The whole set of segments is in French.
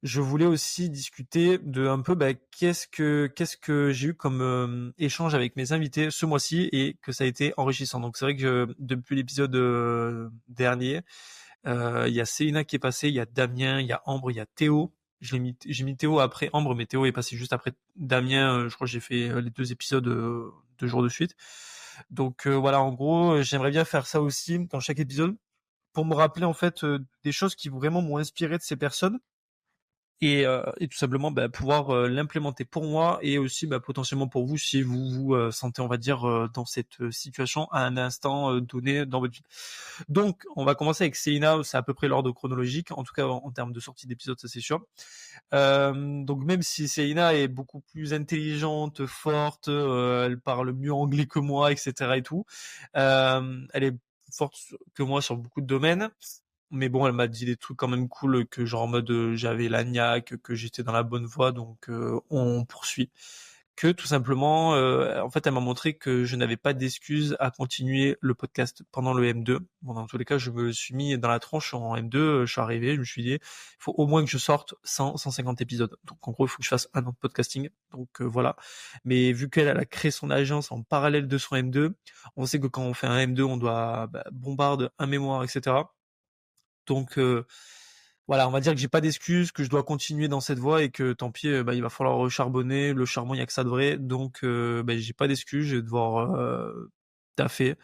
je voulais aussi discuter de un peu qu'est-ce que j'ai eu comme échange avec mes invités ce mois-ci et que ça a été enrichissant. Donc c'est vrai que depuis l'épisode dernier, il y a Céline qui est passée, il y a Damien, il y a Ambre, il y a Théo. J'ai mis Théo après Ambre, mais Théo est passé juste après Damien. Je crois que j'ai fait les 2 épisodes 2 jours de suite. Donc voilà, en gros, j'aimerais bien faire ça aussi dans chaque épisode pour me rappeler en fait des choses qui vraiment m'ont inspiré de ces personnes et tout simplement pouvoir l'implémenter pour moi et aussi potentiellement pour vous si vous vous sentez on va dire dans cette situation à un instant donné dans votre vie. Donc on va commencer avec Céline, c'est à peu près l'ordre chronologique, en tout cas en termes de sortie d'épisode, ça c'est sûr. Donc même si Céline est beaucoup plus intelligente, forte, elle parle mieux anglais que moi, etc. et tout, elle est forte que moi sur beaucoup de domaines. Mais bon, elle m'a dit des trucs quand même cool, que genre en mode j'avais la niaque, que j'étais dans la bonne voie, donc on poursuit. Que tout simplement, en fait, elle m'a montré que je n'avais pas d'excuse à continuer le podcast pendant le M2. Bon, dans tous les cas, je me suis mis dans la tronche en M2, je suis arrivé, je me suis dit, il faut au moins que je sorte 150 épisodes. Donc en gros, il faut que je fasse un an de podcasting. Donc voilà. Mais vu qu'elle a créé son agence en parallèle de son M2, on sait que quand on fait un M2, on doit bombarder un mémoire, etc. Donc voilà, on va dire que j'ai pas d'excuses, que je dois continuer dans cette voie et que tant pis, il va falloir recharbonner. Le charbon, il y a que ça de vrai. Donc j'ai pas d'excuses, je vais devoir taffer.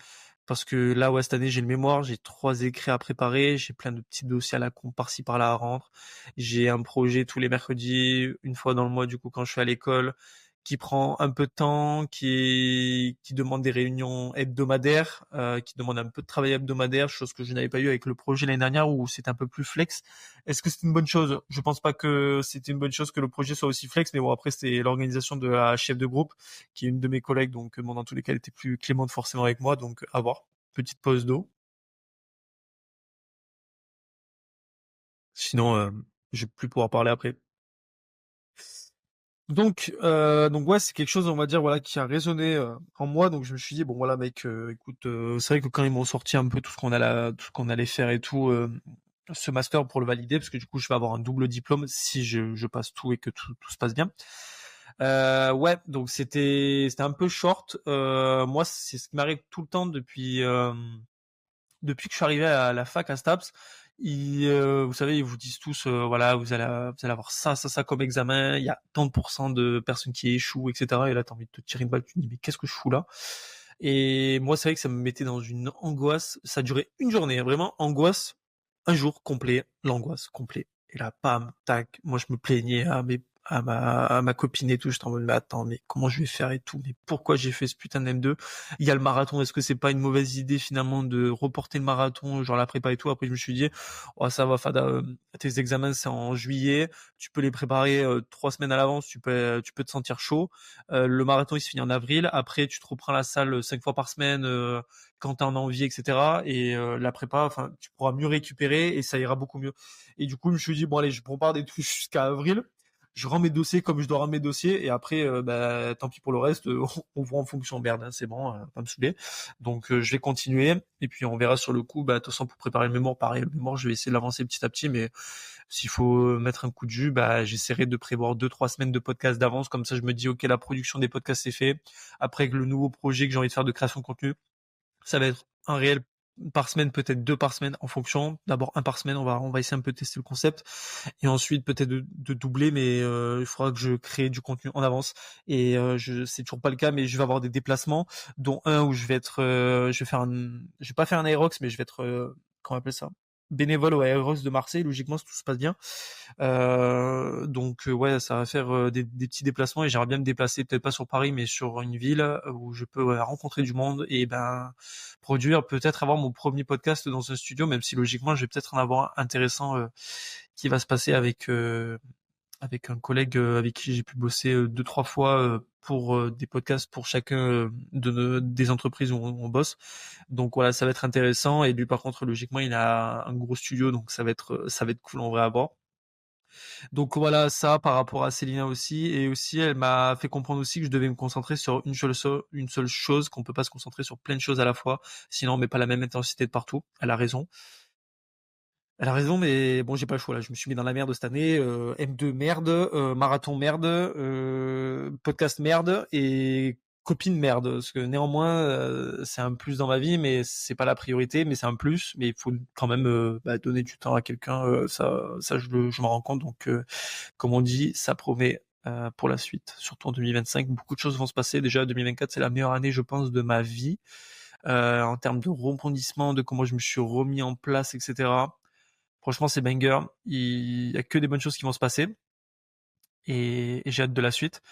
Parce que là, ouais, cette année, j'ai le mémoire, j'ai 3 écrits à préparer, j'ai plein de petits dossiers à la con par-ci par-là à rendre. J'ai un projet tous les mercredis, une fois dans le mois, du coup, quand je suis à l'école, qui prend un peu de temps, qui demande des réunions hebdomadaires, qui demande un peu de travail hebdomadaire, chose que je n'avais pas eu avec le projet l'année dernière où c'était un peu plus flex. Est-ce que c'est une bonne chose? Je pense pas que c'était une bonne chose que le projet soit aussi flex, mais bon, après, c'était l'organisation de la chef de groupe, qui est une de mes collègues, donc bon, dans tous les cas, elle était plus clémente forcément avec moi, donc à voir. Petite pause d'eau. Sinon, je vais plus pouvoir parler après. Donc ouais, c'est quelque chose, on va dire, voilà, qui a résonné en moi. Donc je me suis dit, bon voilà, mec, écoute, c'est vrai que quand ils m'ont sorti un peu tout ce qu'on allait faire et tout, ce master pour le valider, parce que du coup, je vais avoir un double diplôme si je passe tout et que tout se passe bien. Ouais, donc c'était un peu short. Moi, c'est ce qui m'arrive tout le temps depuis que je suis arrivé à la fac à Staps. Vous savez, ils vous disent tous, voilà, vous allez avoir ça comme examen. Il y a tant de pourcents de personnes qui échouent, etc. Et là, t'as envie de te tirer une balle. Tu te dis, mais qu'est-ce que je fous là? Et moi, c'est vrai que ça me mettait dans une angoisse. Ça durait une journée, vraiment angoisse. Un jour complet, l'angoisse complet. Et là, pam, tac. Moi, je me plaignais à ma copine et tout. J'étais en mode, mais attends, mais comment je vais faire et tout? Mais pourquoi j'ai fait ce putain de M2? Il y a le marathon. Est-ce que c'est pas une mauvaise idée finalement de reporter le marathon, genre la prépa et tout? Après, je me suis dit, oh, ça va, Fada, tes examens, c'est en juillet. Tu peux les préparer 3 semaines à l'avance. Tu peux te sentir chaud. Le marathon, il se finit en avril. Après, tu te reprends la salle 5 fois par semaine quand t'en as envie, etc. Et la prépa, enfin, tu pourras mieux récupérer et ça ira beaucoup mieux. Et du coup, je me suis dit, bon, allez, je prépare des trucs jusqu'à avril. Je rends mes dossiers comme je dois rendre mes dossiers et après, tant pis pour le reste, on voit en fonction. Merde, hein, c'est bon, pas me saouler. Donc, je vais continuer et puis on verra sur le coup. De toute façon, pour préparer le mémoire, pareil, le mémoire, je vais essayer de l'avancer petit à petit, mais s'il faut mettre un coup de jus, j'essaierai de prévoir 2, 3 semaines de podcast d'avance. Comme ça, je me dis, ok, la production des podcasts c'est fait. Après, le nouveau projet que j'ai envie de faire de création de contenu, ça va être un réel par semaine, peut-être 2 par semaine en fonction. D'abord un par semaine, on va essayer un peu de tester le concept et ensuite peut-être de doubler, mais il faudra que je crée du contenu en avance et c'est toujours pas le cas, mais je vais avoir des déplacements, dont un où je vais pas faire un Aerox, mais je vais être comment on appelle ça, bénévole au Aerox de Marseille, logiquement si tout se passe bien. Donc ouais, ça va faire des petits déplacements et j'aimerais bien me déplacer, peut-être pas sur Paris, mais sur une ville où je peux rencontrer du monde et produire, peut-être avoir mon premier podcast dans un studio, même si logiquement je vais peut-être en avoir un intéressant qui va se passer avec un collègue avec qui j'ai pu bosser 2, 3 fois pour des podcasts pour chacun des entreprises où on bosse. Donc voilà, ça va être intéressant et lui par contre logiquement il a un gros studio, donc ça va être cool en vrai à voir. Donc voilà, ça par rapport à Célina aussi. Et aussi, elle m'a fait comprendre aussi que je devais me concentrer sur une seule chose, qu'on peut pas se concentrer sur plein de choses à la fois. Sinon, on met pas la même intensité de partout. Elle a raison. Elle a raison, mais bon, j'ai pas le choix là. Je me suis mis dans la merde cette année. M2 merde, marathon merde, podcast merde et copine merde. Parce que néanmoins, c'est un plus dans ma vie, mais c'est pas la priorité, mais c'est un plus. Mais il faut quand même donner du temps à quelqu'un. Ça, je m'en rends compte. Donc, comme on dit, ça promet. Pour la suite, surtout en 2025, beaucoup de choses vont se passer. Déjà, 2024, c'est la meilleure année, je pense, de ma vie, en termes de rebondissement, de comment je me suis remis en place, etc. Franchement, c'est banger. Il y a que des bonnes choses qui vont se passer et j'ai hâte de la suite.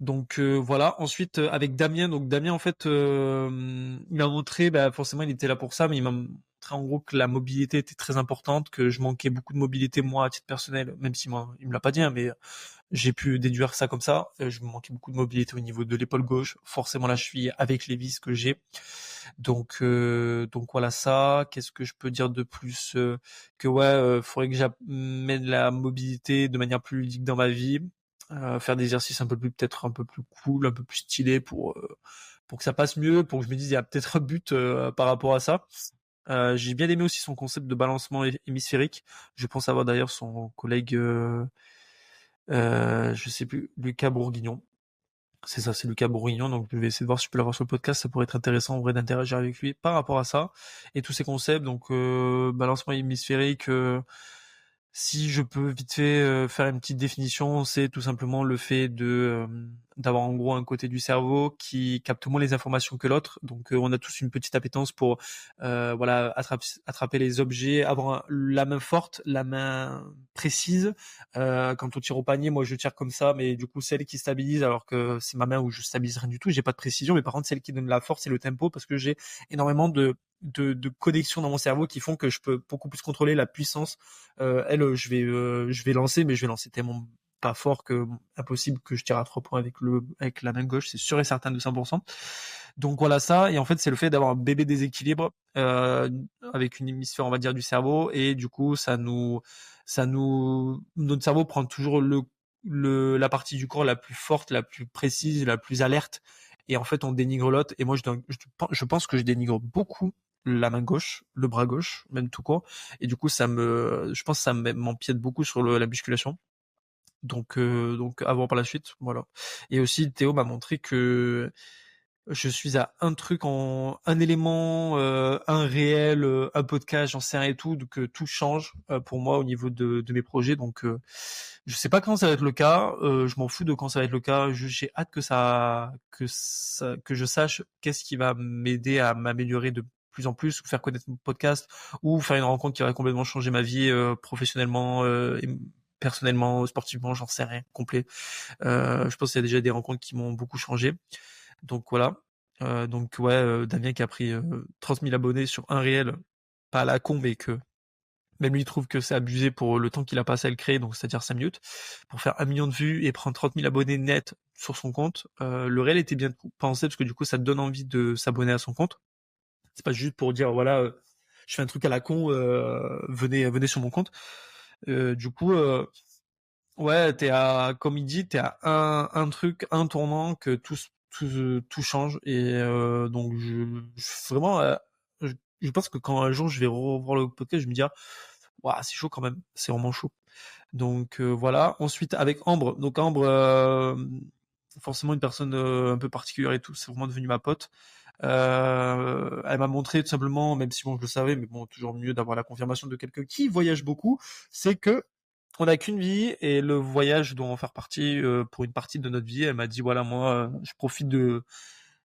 Donc voilà. Ensuite, avec Damien. Donc Damien, en fait, il m'a montré, forcément, il était là pour ça, mais il m'a montré en gros que la mobilité était très importante, que je manquais beaucoup de mobilité moi à titre personnel, même si moi, il me l'a pas dit, hein, mais j'ai pu déduire ça comme ça. Je me manquais beaucoup de mobilité au niveau de l'épaule gauche. Forcément, là, je suis avec les vis que j'ai. Donc voilà ça. Qu'est-ce que je peux dire de plus, que ouais, faudrait que j'amène la mobilité de manière plus ludique dans ma vie. Faire des exercices un peu plus, peut-être un peu plus cool, un peu plus stylé pour que ça passe mieux, pour que je me dise il y a peut-être un but par rapport à ça. J'ai bien aimé aussi son concept de balancement hémisphérique. Je pense avoir d'ailleurs son collègue, je sais plus, Lucas Bourguignon. C'est ça, c'est Lucas Bourguignon, donc je vais essayer de voir si je peux l'avoir sur le podcast, ça pourrait être intéressant en vrai d'interagir avec lui par rapport à ça et tous ces concepts, donc balancement hémisphérique, si je peux vite fait faire une petite définition, c'est tout simplement le fait de d'avoir en gros un côté du cerveau qui capte moins les informations que l'autre. Donc on a tous une petite appétence pour voilà attraper les objets, avoir la main forte, la main précise. Quand on tire au panier, moi je tire comme ça, mais du coup celle qui stabilise, alors que c'est ma main où je stabilise rien du tout, j'ai pas de précision, mais par contre celle qui donne la force et le tempo, parce que j'ai énormément de connexions dans mon cerveau qui font que je peux beaucoup plus contrôler la puissance. Je vais lancer, mais je vais lancer tellement pas fort que impossible que je tire à 3 points avec la main gauche, c'est sûr et certain de 100%. Donc voilà ça, et en fait c'est le fait d'avoir un bébé déséquilibre avec une hémisphère on va dire du cerveau, et du coup notre cerveau prend toujours la partie du corps la plus forte, la plus précise, la plus alerte, et en fait on dénigre l'autre. Et moi je pense que je dénigre beaucoup la main gauche, le bras gauche, même tout court. Et du coup, je pense que ça m'empiète beaucoup sur la musculation. Donc à voir par la suite, voilà. Et aussi, Théo m'a montré que je suis à un truc un élément, un réel, un podcast, j'en sais rien et tout, donc tout change pour moi au niveau de mes projets. Donc je sais pas quand ça va être le cas, je m'en fous de quand ça va être le cas. J'ai hâte que je sache qu'est-ce qui va m'aider à m'améliorer de plus en plus, ou faire connaître mon podcast, ou faire une rencontre qui va complètement changer ma vie professionnellement et personnellement, sportivement, j'en sais rien complet. Je pense qu'il y a déjà des rencontres qui m'ont beaucoup changé. Donc voilà. Donc ouais, Damien qui a pris 30 000 abonnés sur un réel, pas à la con, mais que même lui trouve que c'est abusé pour le temps qu'il a passé à le créer, donc c'est-à-dire 5 minutes, pour faire 1 million de vues et prendre 30 000 abonnés net sur son compte. Le réel était bien pensé, parce que du coup ça te donne envie de s'abonner à son compte. C'est pas juste pour dire voilà, je fais un truc à la con, venez sur mon compte. Du coup, ouais, comme il dit, t'es à un truc, un tournant que tout change. Et donc vraiment, je pense que quand un jour je vais revoir le podcast, je me dirai, waouh, c'est chaud quand même, c'est vraiment chaud. Donc voilà. Ensuite avec Ambre, donc Ambre, forcément une personne un peu particulière et tout, c'est vraiment devenu ma pote. Elle m'a montré tout simplement, même si bon je le savais, mais bon toujours mieux d'avoir la confirmation de quelqu'un qui voyage beaucoup, c'est que on n'a qu'une vie et le voyage doit en faire partie pour une partie de notre vie. Elle m'a dit voilà, moi je profite de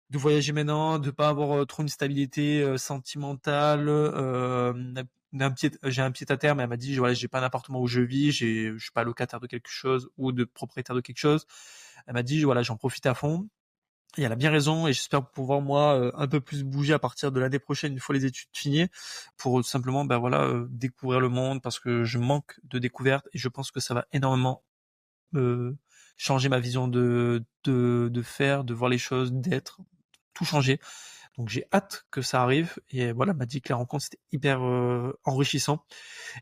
voyager maintenant, de pas avoir trop une stabilité sentimentale, j'ai un pied à terre, mais elle m'a dit voilà, j'ai pas un appartement où je vis, je suis pas locataire de quelque chose ou de propriétaire de quelque chose. Elle m'a dit voilà, j'en profite à fond. Et elle a bien raison, et j'espère pouvoir moi un peu plus bouger à partir de l'année prochaine, une fois les études finies, pour simplement voilà découvrir le monde, parce que je manque de découverte, et je pense que ça va énormément euh, changer ma vision de faire, de voir les choses, d'être, tout changer. Donc j'ai hâte que ça arrive, et voilà, elle m'a dit que la rencontre c'était hyper enrichissant,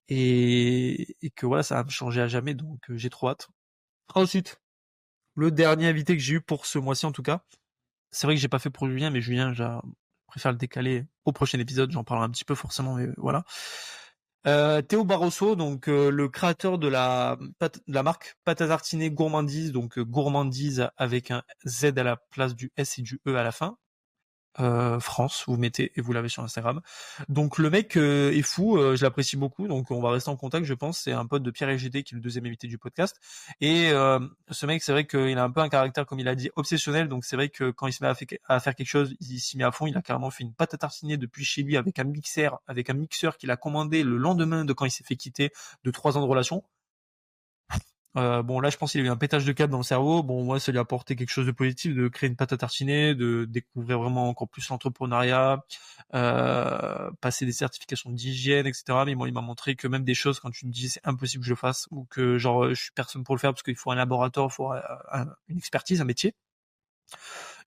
et que voilà, ça va me changer à jamais, donc j'ai trop hâte. Ensuite, le dernier invité que j'ai eu pour ce mois-ci en tout cas, c'est vrai que j'ai pas fait pour Julien, mais Julien, je préfère le décaler au prochain épisode. J'en parlerai un petit peu forcément, mais voilà. Théo Barroso, donc le créateur de la marque pâte à tartiner Gourmandise, donc Gourmandise avec un Z à la place du S et du E à la fin. France, vous mettez et vous l'avez sur Instagram. Donc le mec est fou, je l'apprécie beaucoup, donc on va rester en contact, je pense. C'est un pote de Pierre LGD qui est le deuxième invité du podcast. Et ce mec, c'est vrai qu'il a un peu un caractère, comme il a dit, obsessionnel. Donc c'est vrai que quand il se met à faire quelque chose, il s'y met à fond. Il a carrément fait une pâte à tartiner depuis chez lui avec un mixeur qu'il a commandé le lendemain de quand il s'est fait quitter de 3 ans de relation. Bon, là, je pense qu'il a eu un pétage de câble dans le cerveau. Bon, moi, ça lui a apporté quelque chose de positif, de créer une pâte à tartiner, de découvrir vraiment encore plus l'entrepreneuriat, passer des certifications d'hygiène, etc. Mais moi, il m'a montré que même des choses, quand tu me dis c'est impossible que je le fasse, ou que genre je suis personne pour le faire parce qu'il faut un laboratoire, il faut une expertise, un métier.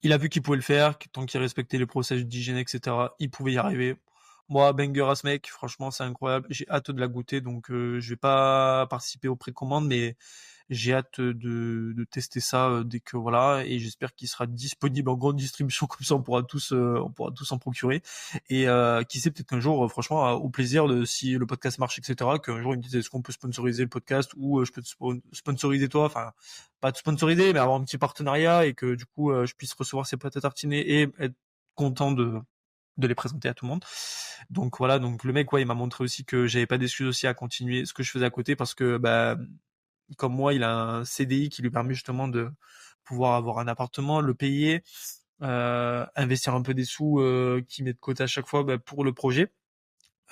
Il a vu qu'il pouvait le faire, que tant qu'il respectait les processus d'hygiène, etc. Il pouvait y arriver. Moi, banger à ce mec, franchement, c'est incroyable. J'ai hâte de la goûter, donc je vais pas participer aux précommandes, mais j'ai hâte de tester ça dès que voilà, et j'espère qu'il sera disponible en grande distribution comme ça on pourra tous en procurer. Et qui sait peut-être qu'un jour, franchement, au plaisir de si le podcast marche, etc. Qu'un jour il me dise est-ce qu'on peut sponsoriser le podcast ou je peux te sponsoriser toi, enfin pas te sponsoriser, mais avoir un petit partenariat et que du coup je puisse recevoir ces pâtes à tartiner et être content de les présenter à tout le monde. Donc voilà, donc le mec, ouais, il m'a montré aussi que j'avais pas d'excuses aussi à continuer ce que je faisais à côté parce que bah comme moi, il a un CDI qui lui permet justement de pouvoir avoir un appartement, le payer, investir un peu des sous qu'il met de côté à chaque fois bah, pour le projet.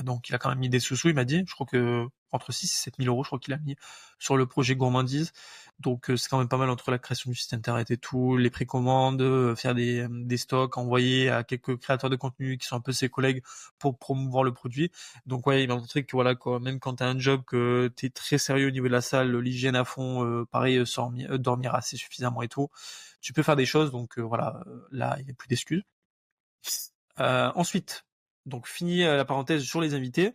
Donc il a quand même mis des sous-sous, il m'a dit. Je crois que entre 6 et 7 000 euros, je crois qu'il a mis sur le projet Gourmandise. Donc c'est quand même pas mal entre la création du site internet et tout, les précommandes, faire des stocks, envoyer à quelques créateurs de contenu qui sont un peu ses collègues pour promouvoir le produit. Donc ouais, il m'a montré que voilà quoi, même quand t'as un job, que t'es très sérieux au niveau de la salle, l'hygiène à fond, pareil, dormir assez suffisamment et tout, tu peux faire des choses. Donc voilà, là il n'y a plus d'excuses. Ensuite, donc fini la parenthèse sur les invités.